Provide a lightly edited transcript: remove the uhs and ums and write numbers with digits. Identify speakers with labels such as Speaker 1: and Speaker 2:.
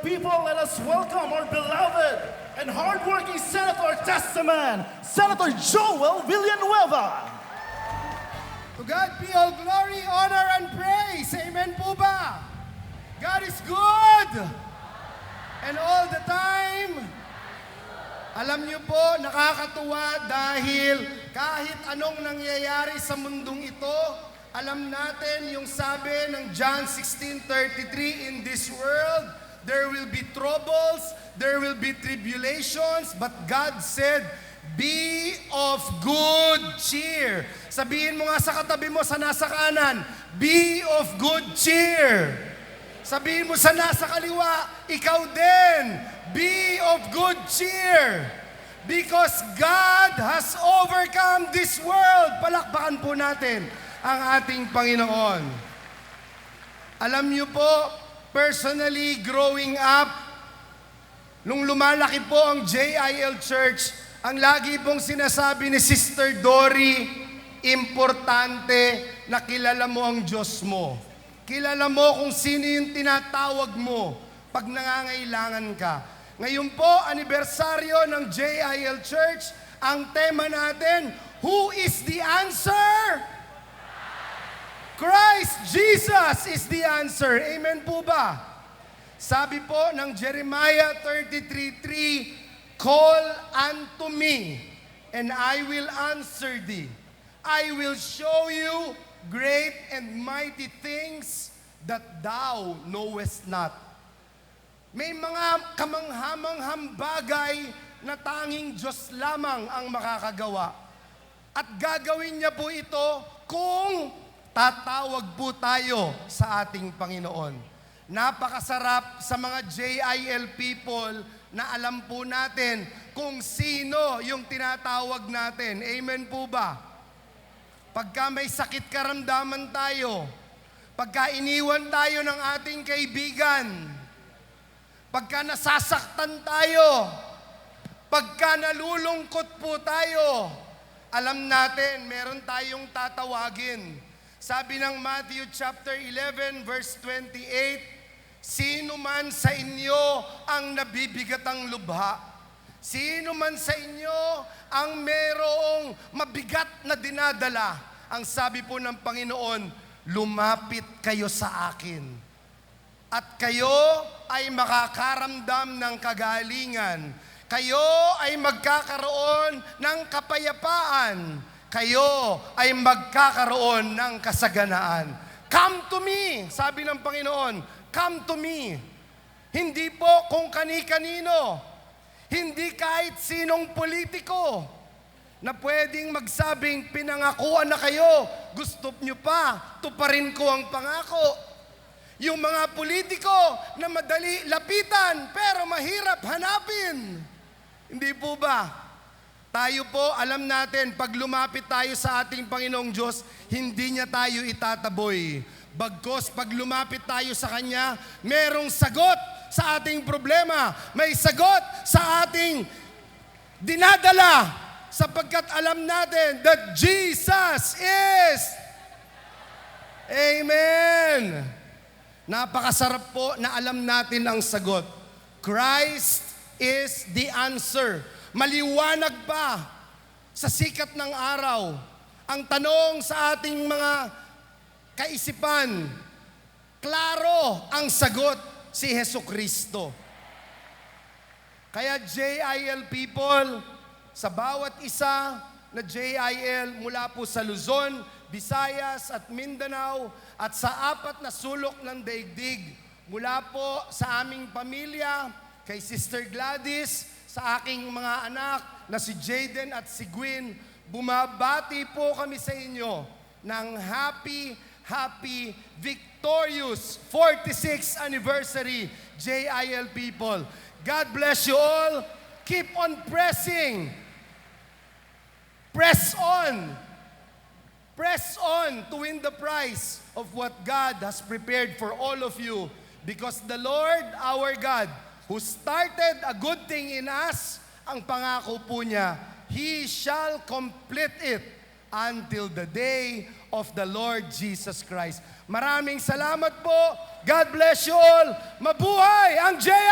Speaker 1: people, let us welcome our beloved and hardworking Senator Testament, Senator Joel Villanueva.
Speaker 2: To God be all glory, honor, and praise. Amen po ba? God is good. And all the time. Alam niyo po, nakakatuwa dahil kahit anong nangyayari sa mundong ito, alam natin yung sabi ng John 16:33, in this world, there will be troubles, there will be tribulations, but God said, be of good cheer. Sabihin mo nga sa katabi mo, sa nasa kanan, be of good cheer. Sabihin mo sa nasa kaliwa, ikaw din, be of good cheer. Because God has overcome this world. Palakpakan po natin ang ating Panginoon. Alam niyo po, personally, growing up, nung lumalaki po ang JIL Church, ang lagi pong sinasabi ni Sister Dory, importante na kilala mo ang Diyos mo. Kilala mo kung sino yung tinatawag mo pag nangangailangan ka. Ngayon po, anibersaryo ng JIL Church, ang tema natin, who is the answer? Christ Jesus is the answer. Amen po ba? Sabi po ng Jeremiah 33:3, call unto me, and I will answer thee. I will show you great and mighty things that thou knowest not. May mga kamanghamanghang bagay na tanging Diyos lamang ang makakagawa. At gagawin niya po ito kung tatawag po tayo sa ating Panginoon. Napakasarap sa mga JIL people na alam po natin kung sino yung tinatawag natin. Amen po ba? Pagka may sakit karamdaman tayo, pagka iniwan tayo ng ating kaibigan, pagka nasasaktan tayo, pagka nalulungkot po tayo, alam natin, meron tayong tatawagin. Sabi ng Matthew chapter 11 verse 28, sino man sa inyo ang nabibigatang lubha? Sino man sa inyo ang merong mabigat na dinadala? Ang sabi po ng Panginoon, lumapit kayo sa akin. At kayo ay makakaramdam ng kagalingan. Kayo ay magkakaroon ng kapayapaan. Kayo ay magkakaroon ng kasaganaan. Come to me, sabi ng Panginoon. Come to me. Hindi po kung kani-kanino. Hindi kahit sinong politiko na pwedeng magsabing pinangakuan na kayo, gusto nyo pa, tuparin ko ang pangako. Yung mga politiko na madali lapitan pero mahirap hanapin. Hindi po ba? Tayo po, alam natin, pag lumapit tayo sa ating Panginoong Diyos, hindi niya tayo itataboy. Bagkos, pag lumapit tayo sa Kanya, merong sagot sa ating problema. May sagot sa ating dinadala sapagkat alam natin that Jesus is. Amen. Napakasarap po na alam natin ang sagot. Christ is the answer. Maliwanag pa sa sikat ng araw. Ang tanong sa ating mga kaisipan, klaro ang sagot, si Hesukristo. Kaya JIL people, sa bawat isa na JIL mula po sa Luzon, Visayas at Mindanao at sa 4 na sulok ng daigdig, mula po sa aming pamilya, kay Sister Gladys, sa aking mga anak na si Jaden at si Gwen, bumabati po kami sa inyo ng happy, victorious 46th anniversary JIL people. God bless you all. Keep on pressing. Press on. Press on to win the prize of what God has prepared for all of you. Because the Lord, our God, who started a good thing in us, ang pangako po niya, He shall complete it until the day of the Lord Jesus Christ. Maraming salamat po. God bless you all. Mabuhay ang JIL!